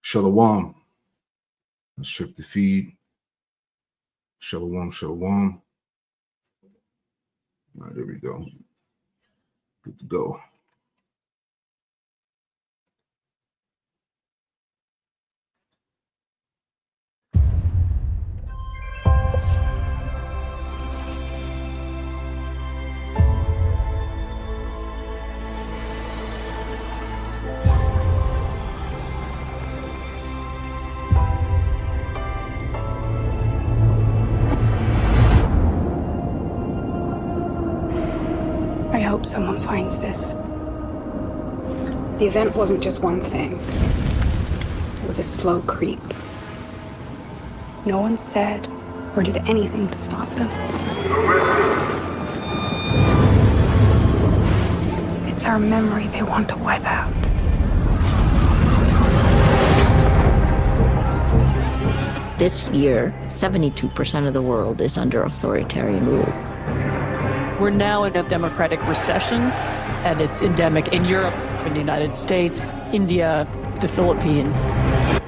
Shalom. Let's check the feed. Shalom, shalom. All right, there we go. Good to go. I hope someone finds this. The event wasn't just one thing. It was a slow creep. No one said or did anything to stop them. It's our memory they want to wipe out. This year, 72% of the world is under authoritarian rule. We're now in a democratic recession, and it's endemic in Europe, in the United States, India, the Philippines.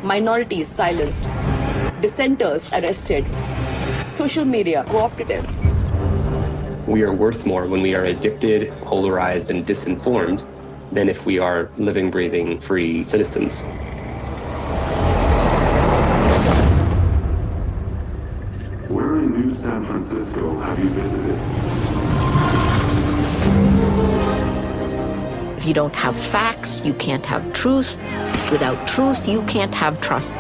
Minorities silenced, dissenters arrested, social media co-opted them. We are worth more when we are addicted, polarized, and disinformed than if we are living, breathing, free citizens. Where in New San Francisco have you visited? If you don't have facts, you can't have truth. Without truth, you can't have trust.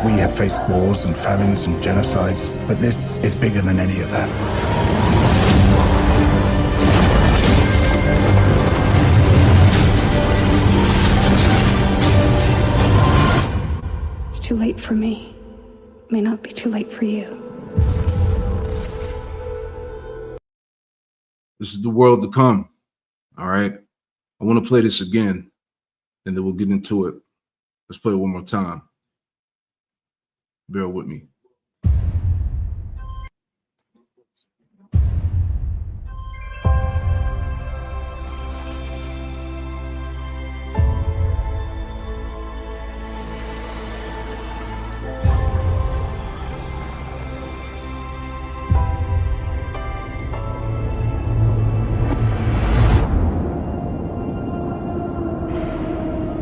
We have faced wars and famines and genocides, but this is bigger than any of that. It's too late for me. It may not be too late for you. This is the world to come. All right. I want to play this again, and then we'll get into it. Let's play it one more time. Bear with me.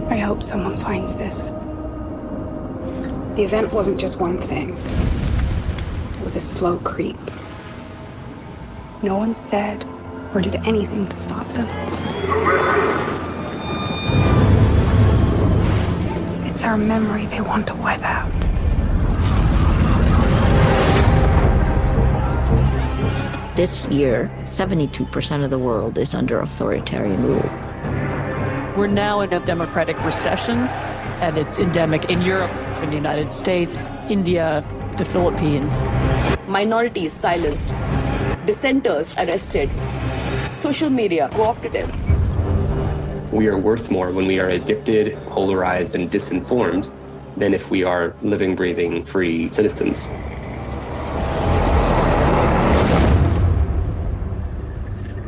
I hope someone finds this. The event wasn't just one thing. It was a slow creep. No one said or did anything to stop them. It's our memory they want to wipe out. This year, 72% of the world is under authoritarian rule. We're now in a democratic recession, and it's endemic in Europe, in the United States, India, the Philippines. Minorities silenced, dissenters arrested, social media co-opted them. We are worth more when we are addicted, polarized, and disinformed than if we are living, breathing, free citizens.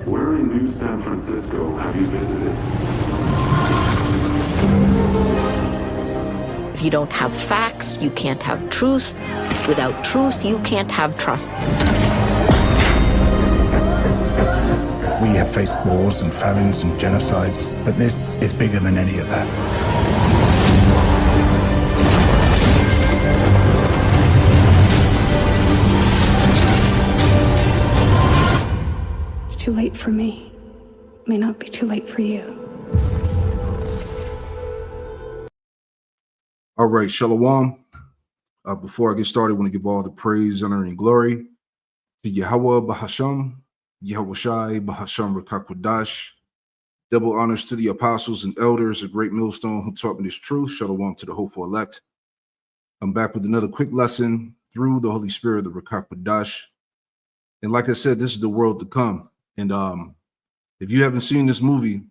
Where in New San Francisco have you visited? If you don't have facts, you can't have truth. Without truth, you can't have trust. We have faced wars and famines and genocides, but this is bigger than any of that. It's too late for me. It may not be too late for you. All right, shalom. Before I get started, I want to give all the praise, honor, and glory to Yahweh Bahasham, Yahweh Shai Bahasham Rakakwadash. Double honors to the apostles and elders, a great millstone who taught me this truth. Shalom to the hopeful elect. I'm back with another quick lesson through the Holy Spirit of Rakakwadash. And like I said, this is the world to come. And if you haven't seen this movie,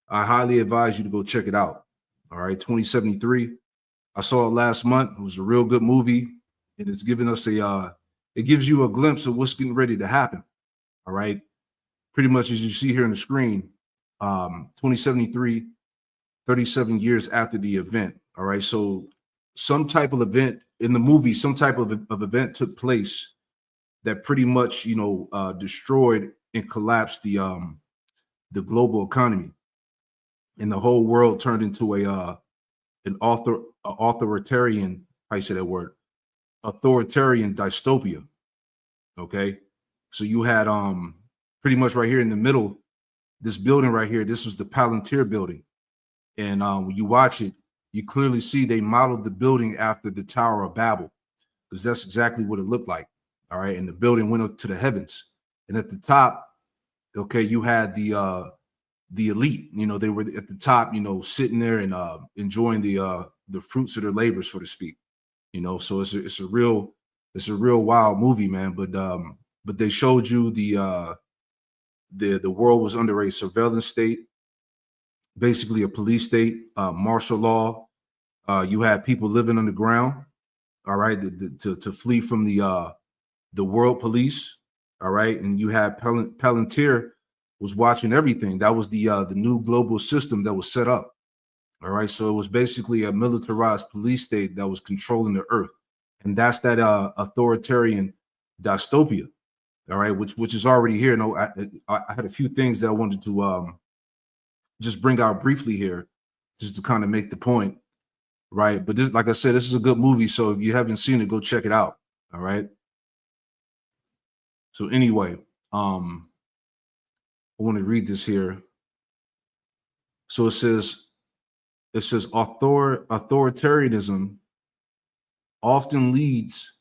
I highly advise you to go check it out. All right, 2073. I saw it last month. It was a real good movie, and it's giving us it gives you a glimpse of what's getting ready to happen. All right, pretty much as you see here on the screen, 2073 37 years after the event. All right. So some type of event in the movie, some type of event took place that pretty much, destroyed and collapsed the global economy, and the whole world turned into an authoritarian, how you say that word, authoritarian dystopia. Okay. So you had pretty much right here in the middle, this building right here, this was the Palantir building. And when you watch it, you clearly see they modeled the building after the Tower of Babel, because that's exactly what it looked like. All right. And the building went up to the heavens. And at the top, okay, you had the elite. They were at the top, sitting there and enjoying the fruits of their labor, so to speak. So it's a real wild movie, man. But they showed you the world was under a surveillance state, basically a police state, martial law. You had people living underground, all right, to flee from the world police, all right, and you had Palantir was watching everything. That was the new global system that was set up, all right. So it was basically a militarized police state that was controlling the earth, and that's that authoritarian dystopia, all right, which is already here. No, I had a few things that I wanted to just bring out briefly here, just to kind of make the point, right? But this, like I said, this is a good movie, so if you haven't seen it, go check it out. All right. So anyway, I want to read this here. So it says authoritarianism often leads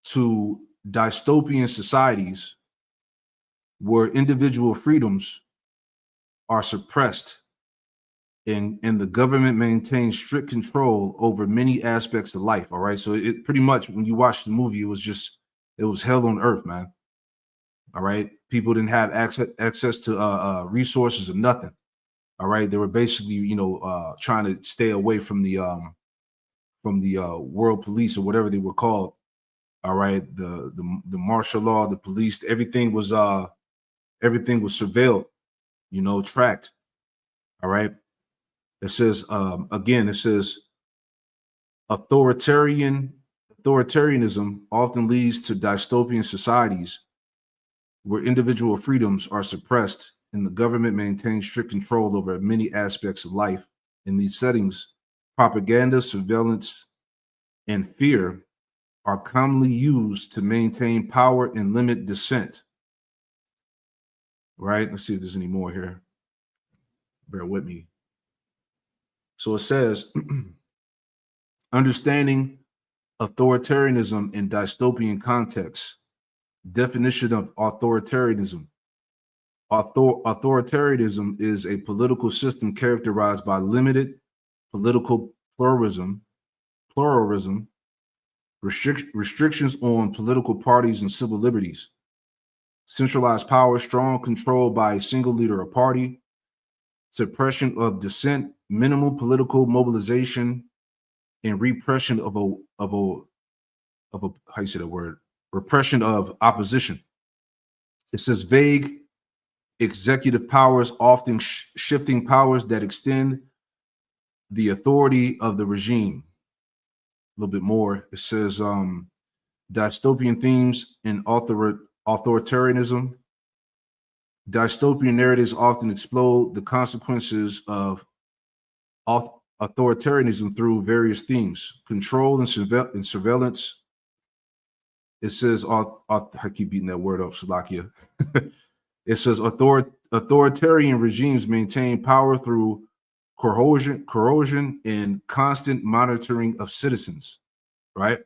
to dystopian societies where individual freedoms are suppressed and the government maintains strict control over many aspects of life. All right. So it pretty much, when you watch the movie, it was hell on earth, man. All right. People didn't have access to resources or nothing. All right. They were basically, trying to stay away from the world police or whatever they were called. All right. The martial law, the police, everything was surveilled, tracked. All right. It says, again, it says authoritarianism often leads to dystopian societies where individual freedoms are suppressed and the government maintains strict control over many aspects of life. In these settings, propaganda, surveillance, and fear are commonly used to maintain power and limit dissent. Right? Let's see if there's any more here. Bear with me. So it says, understanding authoritarianism in dystopian context. Definition of authoritarianism. Authoritarianism is a political system characterized by limited political pluralism, restrictions on political parties and civil liberties, centralized power, strong control by a single leader or party, suppression of dissent, minimal political mobilization, and repression of how you say that word? Repression of opposition. It says vague executive powers, often shifting powers that extend the authority of the regime. A little bit more. It says dystopian themes in authoritarianism. Dystopian narratives often explode the consequences of authoritarianism through various themes: control and surveillance. It says, I keep beating that word up, Slovakia. It says authoritarian regimes maintain power through corrosion, and constant monitoring of citizens, right?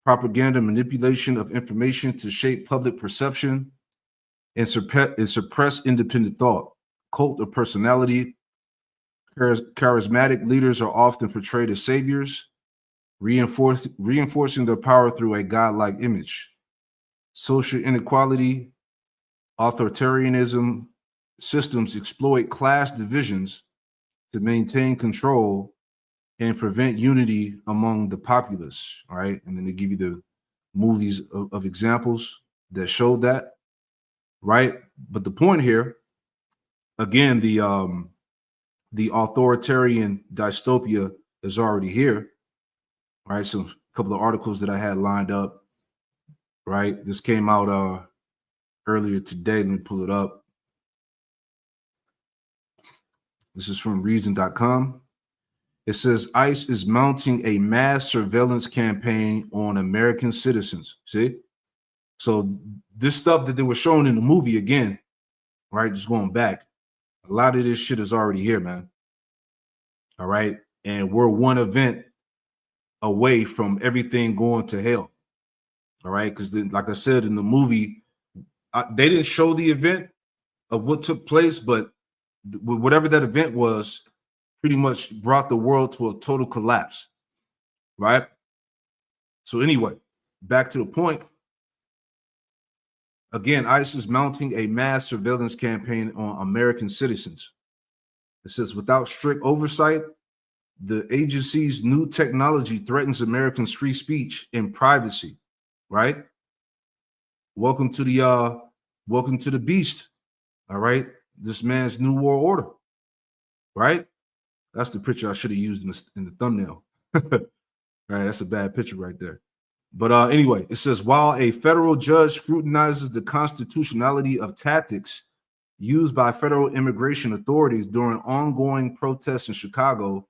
Propaganda, manipulation of information to shape public perception and suppress independent thought. Cult of personality. Charismatic leaders are often portrayed as saviors, reinforcing their power through a godlike image. Social inequality. Authoritarianism systems exploit class divisions to maintain control and prevent unity among the populace. All right. And then they give you the movies of examples that showed that. Right. But the point here, again, the the authoritarian dystopia is already here. Right, so a couple of articles that I had lined up. Right, this came out earlier today. Let me pull it up. This is from reason.com. It says ICE is mounting a mass surveillance campaign on American citizens. See? So this stuff that they were showing in the movie again, right? Just going back, a lot of this shit is already here, man. All right. And we're one event away from everything going to hell. All right. Because like I said in the movie, they didn't show the event of what took place, but whatever that event was pretty much brought the world to a total collapse. Right. So anyway, back to the point. Again, ICE is mounting a mass surveillance campaign on American citizens. It says, without strict oversight, the agency's new technology threatens Americans' free speech and privacy. Right? Welcome to the beast. All right, this man's new world order. Right? That's the picture I should have used in the thumbnail. Right, that's a bad picture right there. But anyway, it says, while a federal judge scrutinizes the constitutionality of tactics used by federal immigration authorities during ongoing protests in Chicago,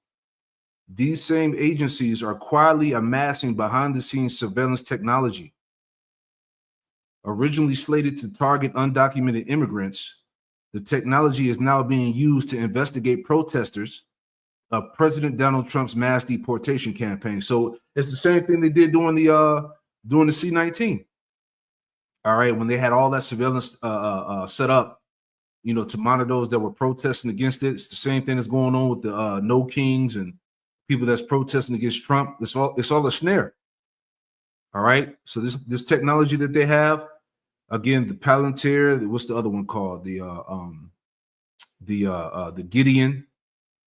these same agencies are quietly amassing behind-the-scenes surveillance technology. Originally slated to target undocumented immigrants, the technology is now being used to investigate protesters of President Donald Trump's mass deportation campaign. So it's the same thing they did during the C-19. All right, when they had all that surveillance set up, you know, to monitor those that were protesting against it. It's the same thing that's going on with the No Kings and people that's protesting against Trump. It's all a snare. All right. So this technology that they have, again, the Palantir, what's the other one called? The Gideon.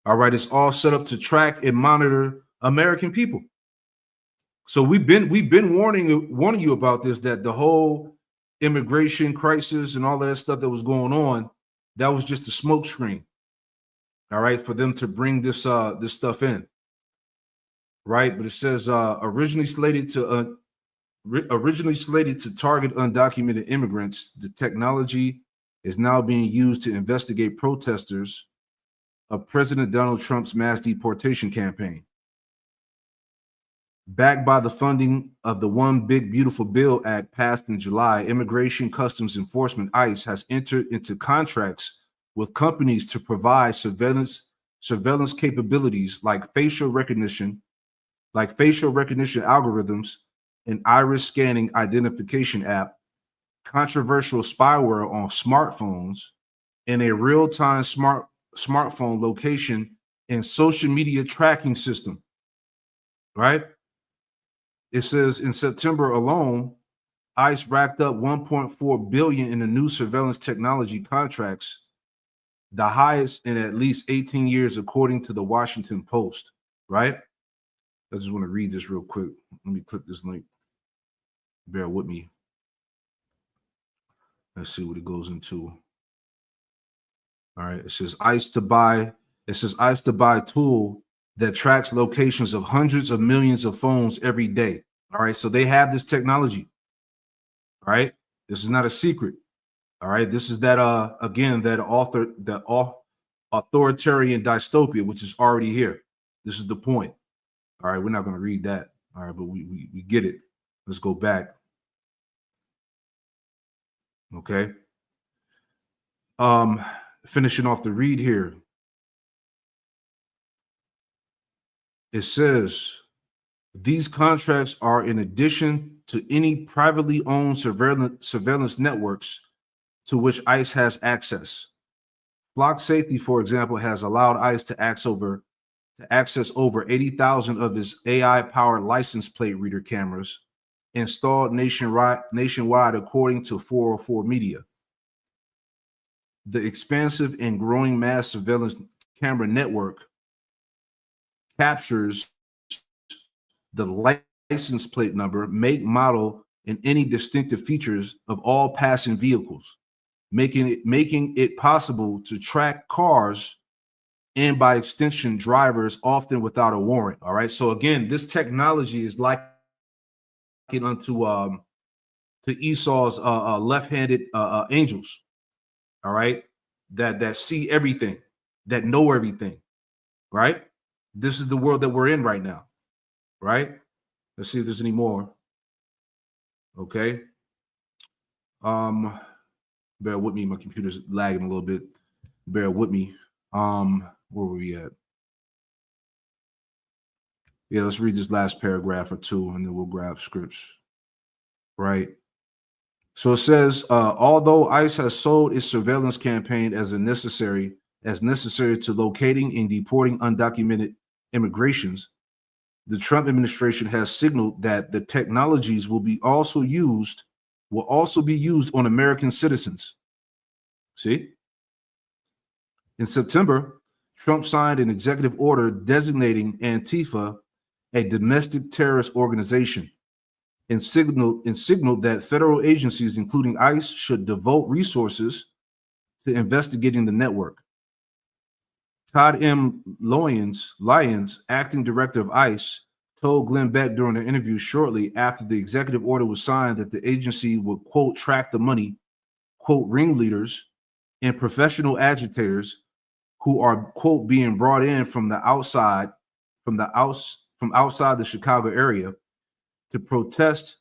All right, it's all set up to track and monitor American people. So we've been warning you about this, that the whole immigration crisis and all of that stuff that was going on, that was just a smoke screen. All right, for them to bring this stuff in. Right, but it says originally slated to target undocumented immigrants, the technology is now being used to investigate protesters of President Donald Trump's mass deportation campaign. Backed by the funding of the One Big Beautiful Bill Act passed in July, Immigration Customs Enforcement, ICE, has entered into contracts with companies to provide surveillance capabilities like facial recognition algorithms, an iris scanning identification app, controversial spyware on smartphones, and a real-time smartphone location and social media tracking system. Right? It says in September alone, ICE racked up $1.4 billion in the new surveillance technology contracts, the highest in at least 18 years, according to the Washington Post. Right? I just want to read this real quick. Let me click this link. Bear with me. Let's see what it goes into. All right. It says ICE to buy tool that tracks locations of hundreds of millions of phones every day. All right. So they have this technology. All right. This is not a secret. All right. This is that authoritarian dystopia, which is already here. This is the point. All right. We're not going to read that. All right. But we get it. Let's go back. Okay. Finishing off the read here. It says these contracts are in addition to any privately owned surveillance networks to which ICE has access. Flock Safety, for example, has allowed ICE to access over 80,000 of its AI-powered license plate reader cameras installed nationwide, according to 404 Media. The expansive and growing mass surveillance camera network captures the license plate number, make, model, and any distinctive features of all passing vehicles, making it possible to track cars and by extension, drivers, often without a warrant. All right. So again, this technology is like unto to Esau's left-handed angels. All right, that see everything, that know everything. Right. This is the world that we're in right now. Right. Let's see if there's any more. Okay. Bear with me. My computer's lagging a little bit. Bear with me. Where were we at? Yeah, let's read this last paragraph or two, and then we'll grab scripts. Right. So it says, although ICE has sold its surveillance campaign as necessary to locating and deporting undocumented immigrations, the Trump administration has signaled that the technologies will also be used on American citizens. See? In September, Trump signed an executive order designating Antifa a domestic terrorist organization and signaled that federal agencies, including ICE, should devote resources to investigating the network. Todd M. Lyons, acting director of ICE, told Glenn Beck during an interview shortly after the executive order was signed that the agency would, quote, track the money, quote, ringleaders and professional agitators who are, quote, being brought in from outside the Chicago area to protest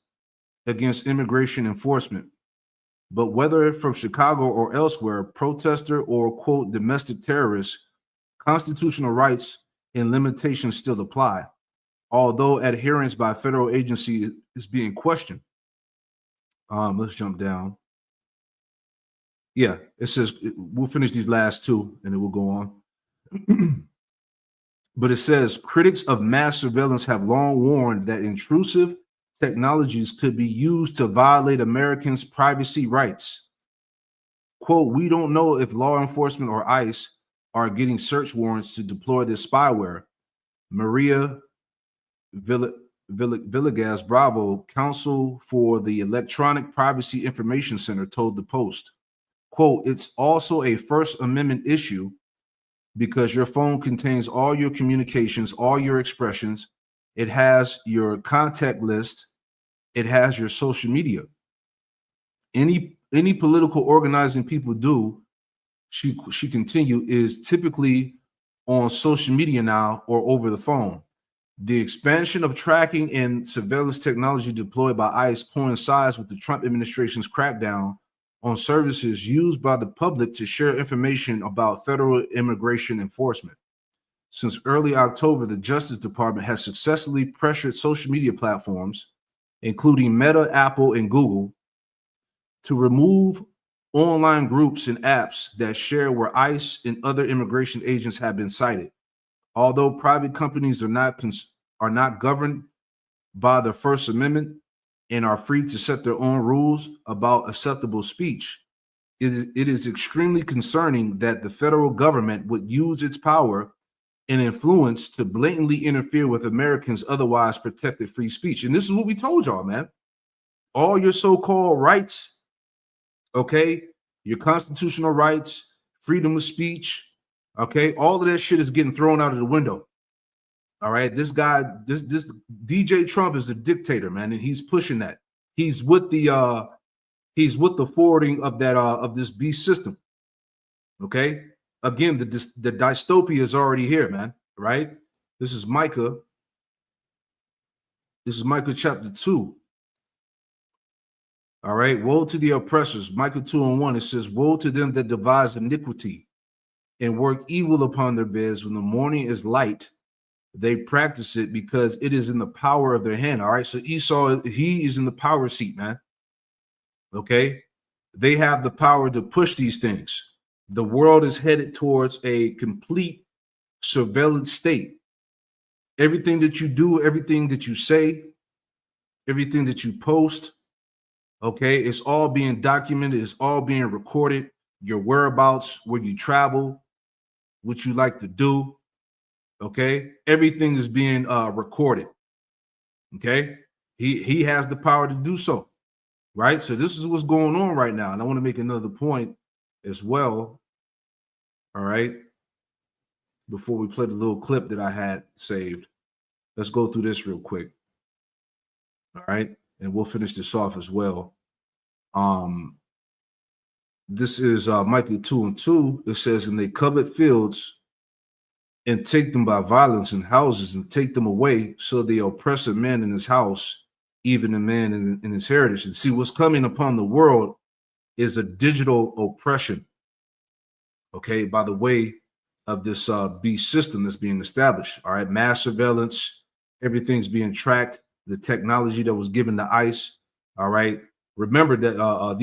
against immigration enforcement. But whether from Chicago or elsewhere, protester or, quote, domestic terrorists, constitutional rights and limitations still apply, although adherence by federal agency is being questioned. Let's jump down. Yeah, it says, we'll finish these last two and then we'll go on. But it says, critics of mass surveillance have long warned that intrusive technologies could be used to violate Americans' privacy rights. Quote, we don't know if law enforcement or ICE are getting search warrants to deploy this spyware. Maria Villegas Bravo, counsel for the Electronic Privacy Information Center, told the Post, quote, it's also a First Amendment issue because your phone contains all your communications, all your expressions. It has your contact list. It has your social media. Any political organizing people do, she continued, is typically on social media now or over the phone. The expansion of tracking and surveillance technology deployed by ICE coincides with the Trump administration's crackdown on services used by the public to share information about federal immigration enforcement. Since early October, the Justice Department has successfully pressured social media platforms, including Meta, Apple, and Google, to remove online groups and apps that share where ICE and other immigration agents have been cited. Although private companies are not governed by the First Amendment and are free to set their own rules about acceptable speech, it is extremely concerning that the federal government would use its power and influence to blatantly interfere with Americans' otherwise protected free speech. And this is what we told y'all, man. All your so-called rights, okay, your constitutional rights, freedom of speech, okay, all of that shit is getting thrown out of the window. All right, this guy, this DJ Trump is a dictator, man, and he's pushing that. He's with the forwarding of that of this beast system. Okay, again, the dystopia is already here, man. Right? This is Micah. This is Micah chapter 2. All right, woe to the oppressors. Micah 2:1. It says, woe to them that devise iniquity and work evil upon their beds when the morning is light. They practice it because it is in the power of their hand. All right. So Esau, he is in the power seat, man. Okay. They have the power to push these things. The world is headed towards a complete surveillance state. Everything that you do, everything that you say, everything that you post, okay, it's all being documented. It's all being recorded. Your whereabouts, where you travel, what you like to do. Okay, everything is being recorded. Okay, he has the power to do so, right? So this is what's going on right now, and I want to make another point as well. All right, before we play the little clip that I had saved. Let's go through this real quick. All right. And we'll finish this off as well. This is Micah 2:2. It says, and they covet fields and take them by violence, and houses and take them away, so they oppress a man in his house, even a man in his heritage. And see, what's coming upon the world is a digital oppression, okay, by the way of this beast system that's being established. All right, mass surveillance, everything's being tracked, the technology that was given to ICE. All right, remember that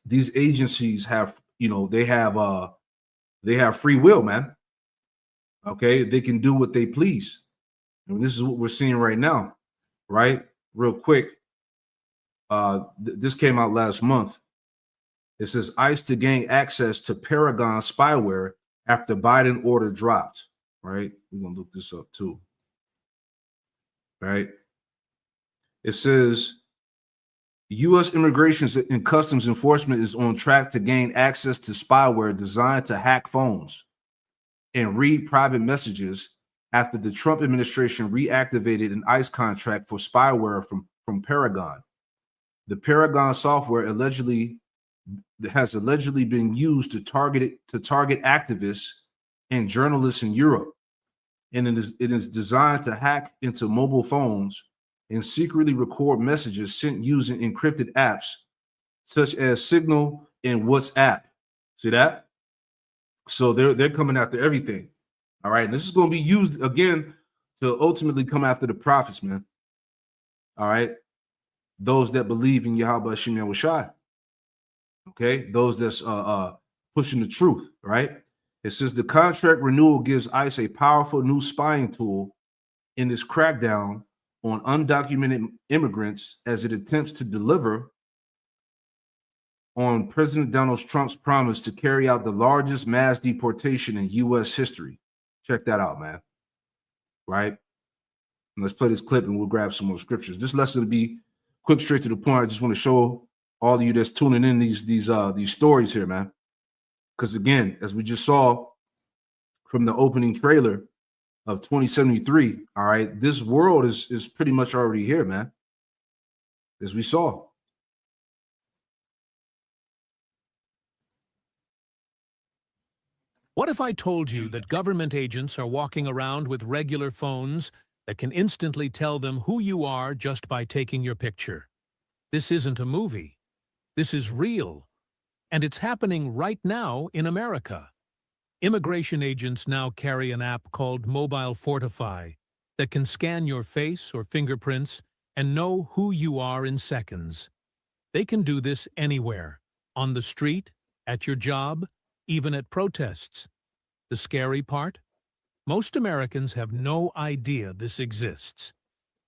these agencies have, they have free will, man. Okay, they can do what they please. And this is what we're seeing right now, right? Real quick, this came out last month. It says ICE to gain access to Paragon spyware after Biden order dropped, right? We're gonna look this up too, right? It says U.S. Immigration and Customs Enforcement is on track to gain access to spyware designed to hack phones and read private messages after the Trump administration reactivated an ICE contract for spyware from Paragon. The Paragon software has allegedly been used to target activists and journalists in Europe, and it is designed to hack into mobile phones and secretly record messages sent using encrypted apps such as Signal and WhatsApp. See that? So they're coming after everything. All right, and this is going to be used again to ultimately come after the prophets, man. All right, those that believe in Yahweh Hashem Yahushai. Okay, those that's pushing the truth, right? It says the contract renewal gives ICE a powerful new spying tool in this crackdown on undocumented immigrants as it attempts to deliver on President Donald Trump's promise to carry out the largest mass deportation in U.S. history. Check that out, man. Right? And let's play this clip and we'll grab some more scriptures. This lesson will be quick, straight to the point. I just want to show all of you that's tuning in these stories here, man. Because again, as we just saw from the opening trailer of 2073, all right, this world is pretty much already here, man. As we saw. What if I told you that government agents are walking around with regular phones that can instantly tell them who you are just by taking your picture? This isn't a movie. This is real. And it's happening right now in America. Immigration agents now carry an app called Mobile Fortify that can scan your face or fingerprints and know who you are in seconds. They can do this anywhere, on the street, at your job, even at protests. The scary part? Most Americans have no idea this exists.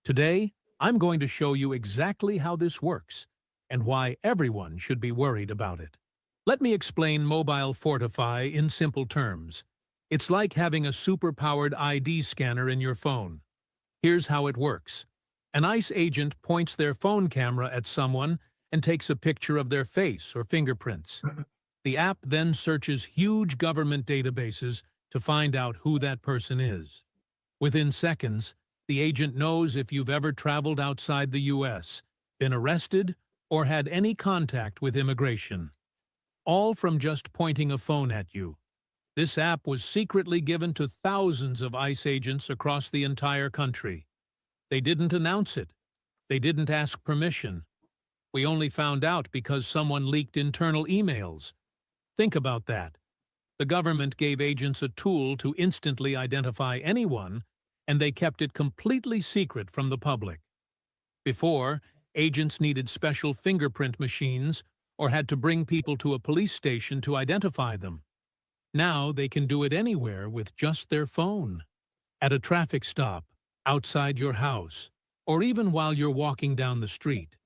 Today, I'm going to show you exactly how this works and why everyone should be worried about it. Let me explain Mobile Fortify in simple terms. It's like having a super-powered ID scanner in your phone. Here's how it works. An ICE agent points their phone camera at someone and takes a picture of their face or fingerprints. The app then searches huge government databases to find out who that person is. Within seconds, the agent knows if you've ever traveled outside the U.S., been arrested, or had any contact with immigration. All from just pointing a phone at you. This app was secretly given to thousands of ICE agents across the entire country. They didn't announce it. They didn't ask permission. We only found out because someone leaked internal emails. Think about that. The government gave agents a tool to instantly identify anyone, and they kept it completely secret from the public. Before, agents needed special fingerprint machines or had to bring people to a police station to identify them. Now they can do it anywhere with just their phone. At a traffic stop, outside your house, or even while you're walking down the street.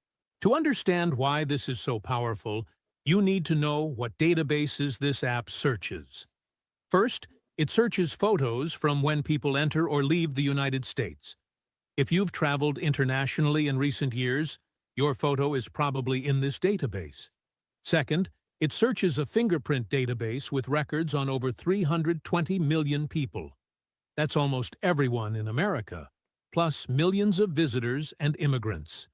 To understand why this is so powerful, you need to know what databases this app searches. First, it searches photos from when people enter or leave the United States. If you've traveled internationally in recent years, your photo is probably in this database. Second, It searches a fingerprint database with records on over 320 million people. That's almost everyone in America, plus millions of visitors and immigrants.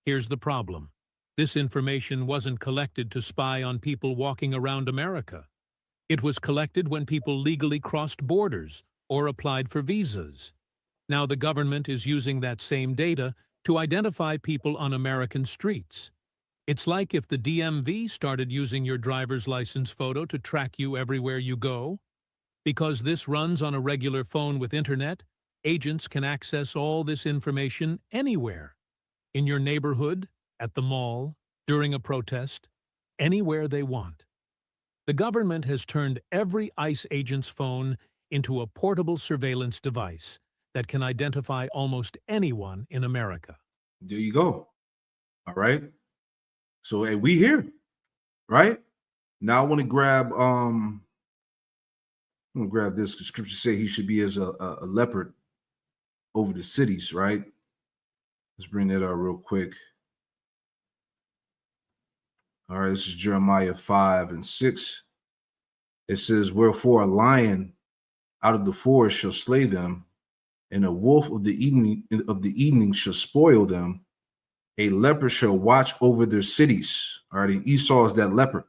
Here's the problem. This information wasn't collected to spy on people walking around America. It was collected when people legally crossed borders or applied for visas. Now the government is using that same data to identify people on American streets. It's like if the DMV started using your driver's license photo to track you everywhere you go. Because this runs on a regular phone with internet, agents can access all this information anywhere. In your neighborhood, at the mall, during a protest, anywhere they want. The government has turned every ICE agent's phone into a portable surveillance device that can identify almost anyone in America. There you go. All right. So hey, we here, right? Now I want to grab I'm gonna grab this. The scripture say he should be as a leopard over the cities, right? Let's bring that out real quick. All right, this is Jeremiah 5:6. It says, wherefore a lion out of the forest shall slay them, and a wolf of the evening shall spoil them. A leopard shall watch over their cities. All right, and Esau is that leopard.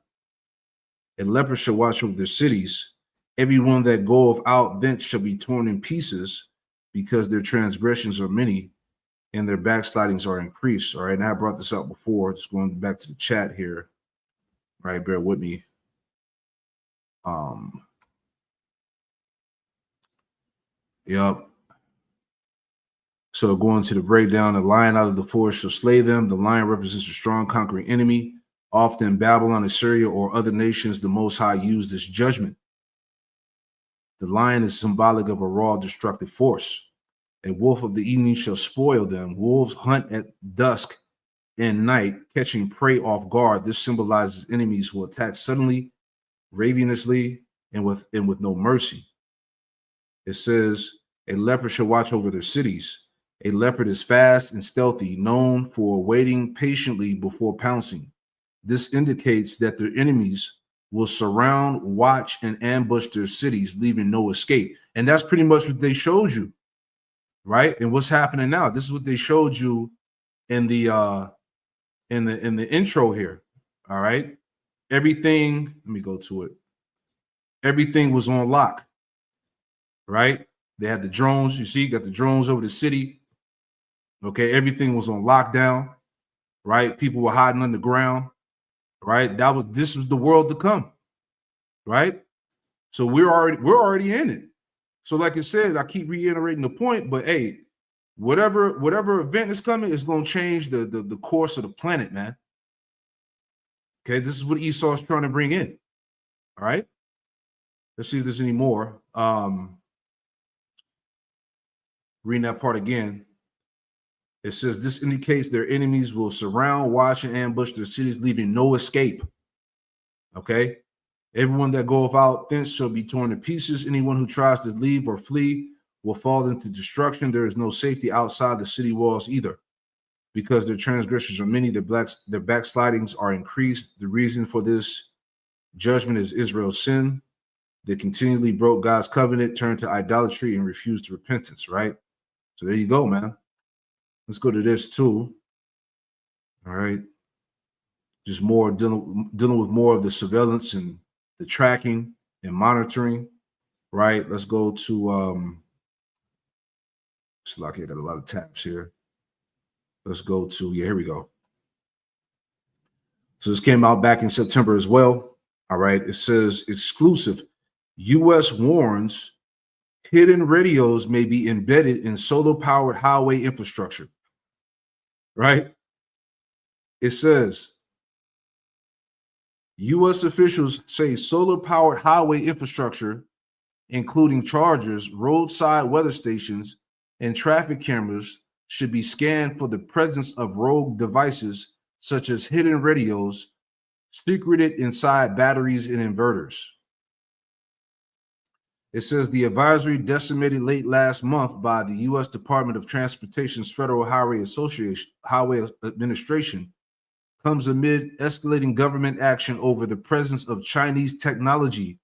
A leopard shall watch over their cities. Everyone that goeth out thence shall be torn in pieces, because their transgressions are many, and their backslidings are increased. All right, and I brought this up before. Just going back to the chat here. All right, bear with me. Yep. So going to the breakdown, the lion out of the forest shall slay them. The lion represents a strong conquering enemy. Often Babylon, Assyria, or other nations, the Most High used this judgment. The lion is symbolic of a raw, destructive force. A wolf of the evening shall spoil them. Wolves hunt at dusk and night, catching prey off guard. This symbolizes enemies who attack suddenly, ravenously, and with no mercy. It says, a leopard shall watch over their cities. A leopard is fast and stealthy, known for waiting patiently before pouncing. This indicates that their enemies will surround, watch, and ambush their cities, leaving no escape. And that's pretty much what they showed you, right? And what's happening now? This is what they showed you in the intro here. All right. Everything, let me go to it. Everything was on lock, right? They had the drones. You see, got the drones over the city. Okay, everything was on lockdown, right? People were hiding underground, right? This was the world to come, right? So we're already in it. So, like I said, I keep reiterating the point, but hey, whatever event is coming is going to change the course of the planet, man. Okay, this is what Esau is trying to bring in. All right, let's see if there's any more. Reading that part again. It says, this indicates their enemies will surround, watch, and ambush their cities, leaving no escape. Okay? Everyone that goeth out thence shall be torn to pieces. Anyone who tries to leave or flee will fall into destruction. There is no safety outside the city walls either, because their transgressions are many, their backslidings are increased. The reason for this judgment is Israel's sin. They continually broke God's covenant, turned to idolatry, and refused repentance, right? So there you go, man. Let's go to this too. All right. Just more dealing with more of the surveillance and the tracking and monitoring. Right. Let's go to it's like I got a lot of tabs here. Let's go to here we go. So this came out back in September as well. All right. It says exclusive. US warns hidden radios may be embedded in solar-powered highway infrastructure. Right? It says, U.S. officials say solar-powered highway infrastructure, including chargers, roadside weather stations, and traffic cameras, should be scanned for the presence of rogue devices such as hidden radios secreted inside batteries and inverters. It says the advisory disseminated late last month by the U.S. Department of Transportation's Federal Highway Administration comes amid escalating government action over the presence of Chinese technology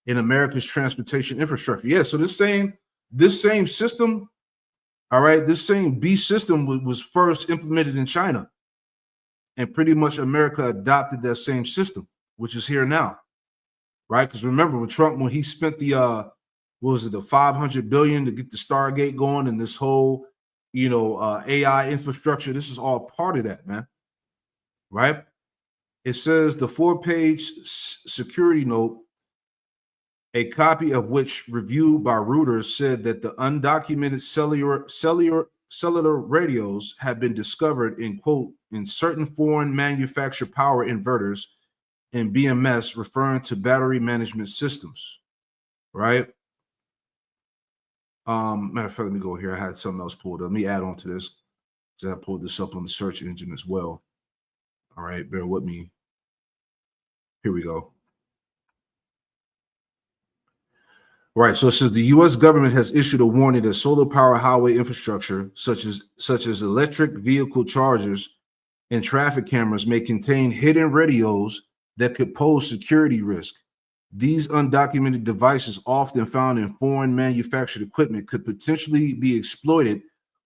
in America's transportation infrastructure. Yeah, so this same system, all right, this same beast system was first implemented in China, and pretty much America adopted that same system, which is here now, right? Because remember when he spent the what was it, the $500 billion to get the Stargate going and this whole, AI infrastructure, this is all part of that, man. Right? It says the 4-page security note, a copy of which reviewed by Reuters said that the undocumented cellular radios have been discovered in, quote, in certain foreign manufactured power inverters and BMS, referring to battery management systems, right? Matter of fact, let me go here. I had something else pulled up. Let me add on to this. So I pulled this up on the search engine as well. All right, bear with me. Here we go. Right, so it says the U.S. government has issued a warning that solar power highway infrastructure, such as electric vehicle chargers and traffic cameras, may contain hidden radios that could pose security risk. These undocumented devices, often found in foreign manufactured equipment, could potentially be exploited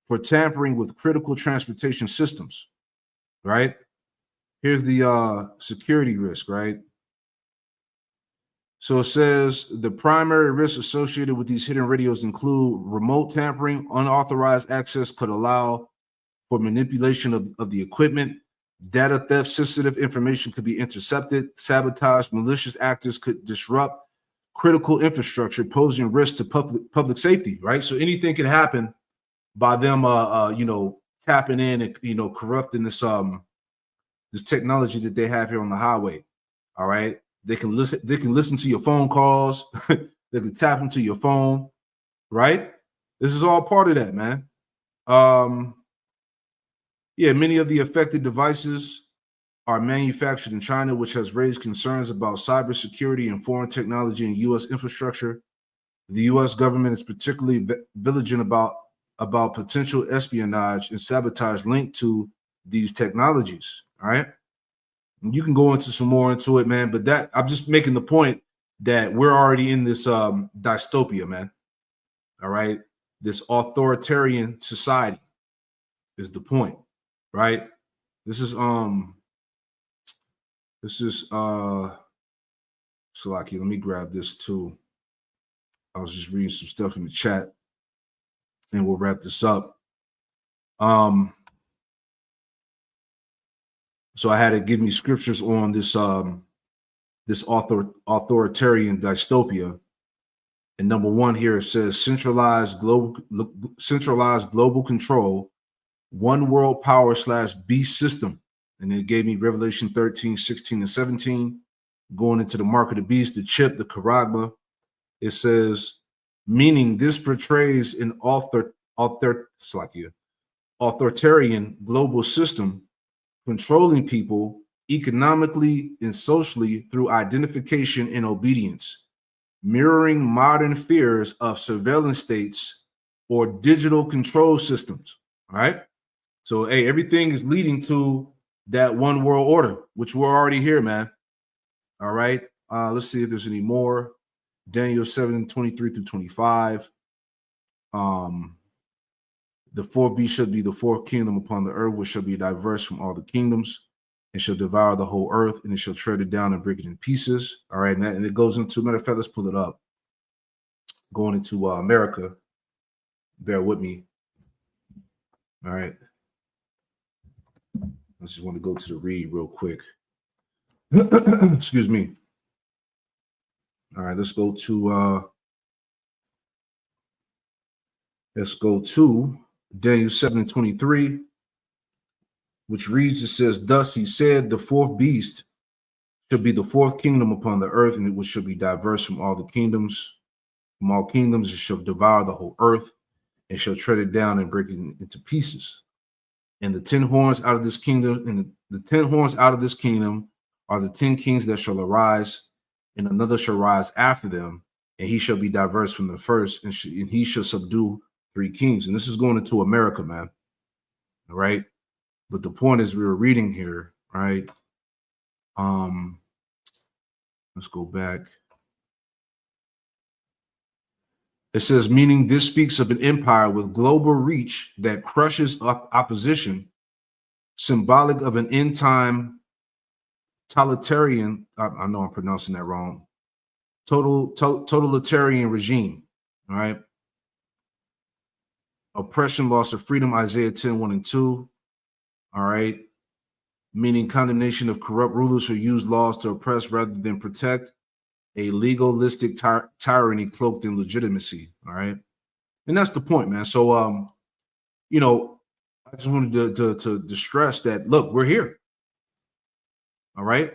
for tampering with critical transportation systems. Right? Here's the security risk, right? So it says the primary risks associated with these hidden radios include remote tampering. Unauthorized access could allow for manipulation of the equipment. Data theft, sensitive information could be intercepted, sabotaged. Malicious actors could disrupt critical infrastructure, posing risk to public safety, right? So anything could happen by them, tapping in and, corrupting this technology that they have here on the highway. All right. They can listen to your phone calls. They can tap into your phone, right? This is all part of that, man. Many of the affected devices are manufactured in China, which has raised concerns about cybersecurity and foreign technology in U.S. infrastructure. The U.S. government is particularly vigilant about potential espionage and sabotage linked to these technologies. All right. And you can go into some more into it, man. But that I'm just making the point that we're already in this dystopia, man. All right. This authoritarian society is the point, right? This is Salaki, let me grab this too. I was just reading some stuff in the chat and we'll wrap this up. So I had to give me scriptures on this authoritarian dystopia. And number one here, it says centralized global control, one world power / beast system. And it gave me Revelation 13, 16, and 17, going into the mark of the beast, the chip, the charagma. It says, meaning this portrays an authoritarian global system controlling people economically and socially through identification and obedience, mirroring modern fears of surveillance states or digital control systems. All right. So, hey, everything is leading to that one world order, which we're already here, man. All right. Let's see if there's any more. Daniel 7, 23 through 25. The fourth beast shall be the fourth kingdom upon the earth, which shall be diverse from all the kingdoms, and shall devour the whole earth, and it shall tread it down and break it in pieces. All right, and it goes into, matter of fact, let's pull it up. Going into America. Bear with me. All right. I just want to go to the read real quick. Excuse me. All right, let's go to Daniel 7 23, which reads, it says, thus he said, the fourth beast shall be the fourth kingdom upon the earth, and it shall be diverse from all the kingdoms. From all kingdoms, it shall devour the whole earth, and shall tread it down and break it into pieces. And the 10 horns out of this kingdom, and the 10 horns out of this kingdom are the 10 kings that shall arise, and another shall rise after them, and he shall be diverse from the first, and he shall subdue 3 kings. And this is going into America, man. All right. But the point is, we were reading here, right? Let's go back. It says, meaning this speaks of an empire with global reach that crushes opposition, symbolic of an end-time totalitarian, I know I'm pronouncing that wrong, totalitarian regime, all right? Oppression, loss of freedom, Isaiah 10, 1 and 2, all right? Meaning condemnation of corrupt rulers who use laws to oppress rather than protect, a legalistic tyranny cloaked in legitimacy, all right? And that's the point, man. So, you know, I just wanted to stress that, look, we're here, all right?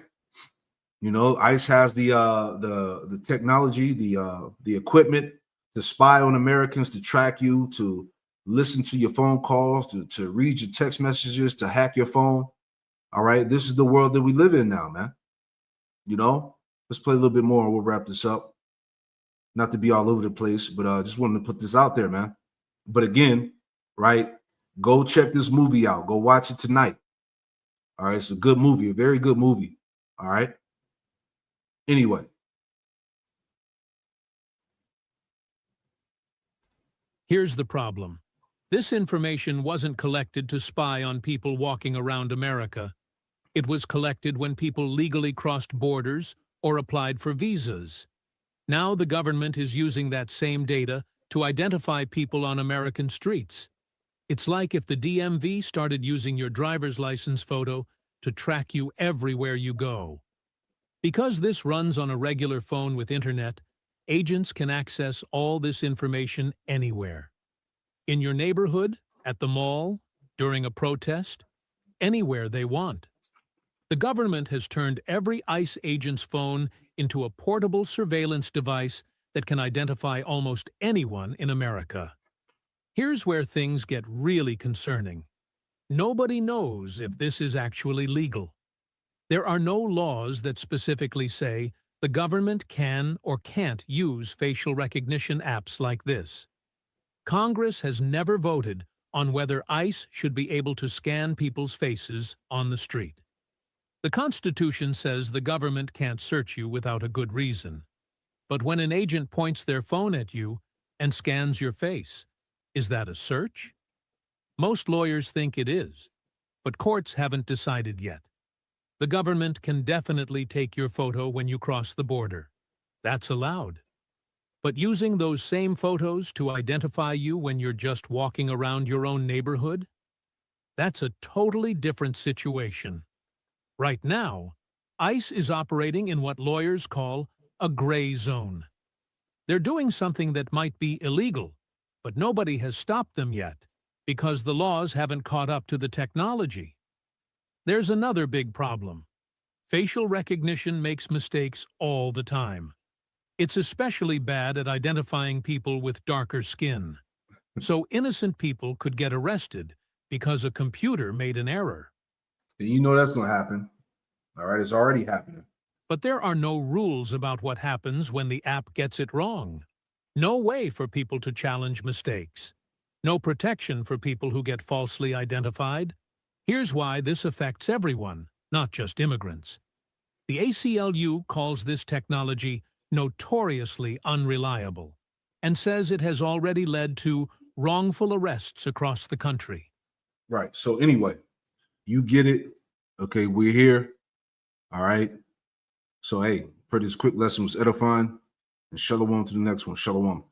You know, ICE has the technology, the equipment to spy on Americans, to track you, to listen to your phone calls, to read your text messages, to hack your phone. All right, this is the world that we live in now, man. You know, let's play a little bit more and we'll wrap this up. Not to be all over the place, but I just wanted to put this out there, man. But again, right, go check this movie out. Go watch it tonight. All right, it's a good movie, a very good movie. All right. Anyway. Here's the problem. This information wasn't collected to spy on people walking around America. It was collected when people legally crossed borders or applied for visas. Now the government is using that same data to identify people on American streets. It's like if the DMV started using your driver's license photo to track you everywhere you go. Because this runs on a regular phone with internet, agents can access all this information anywhere. In your neighborhood, at the mall, during a protest, anywhere they want. The government has turned every ICE agent's phone into a portable surveillance device that can identify almost anyone in America. Here's where things get really concerning. Nobody knows if this is actually legal. There are no laws that specifically say the government can or can't use facial recognition apps like this. Congress has never voted on whether ICE should be able to scan people's faces on the street. The Constitution says the government can't search you without a good reason. But when an agent points their phone at you and scans your face, is that a search? Most lawyers think it is, but courts haven't decided yet. The government can definitely take your photo when you cross the border. That's allowed. But using those same photos to identify you when you're just walking around your own neighborhood? That's a totally different situation. Right now, ICE is operating in what lawyers call a gray zone. They're doing something that might be illegal, but nobody has stopped them yet because the laws haven't caught up to the technology. There's another big problem. Facial recognition makes mistakes all the time. It's especially bad at identifying people with darker skin. So innocent people could get arrested because a computer made an error. You know that's going to happen. All right, it's already happening. But there are no rules about what happens when the app gets it wrong. No way for people to challenge mistakes. No protection for people who get falsely identified. Here's why this affects everyone, not just immigrants. The ACLU calls this technology notoriously unreliable and says it has already led to wrongful arrests across the country. Right. So anyway, you get it. Okay, we're here. All right. So, hey, for this quick lesson was edifying. And shalom to the next one. Shalom.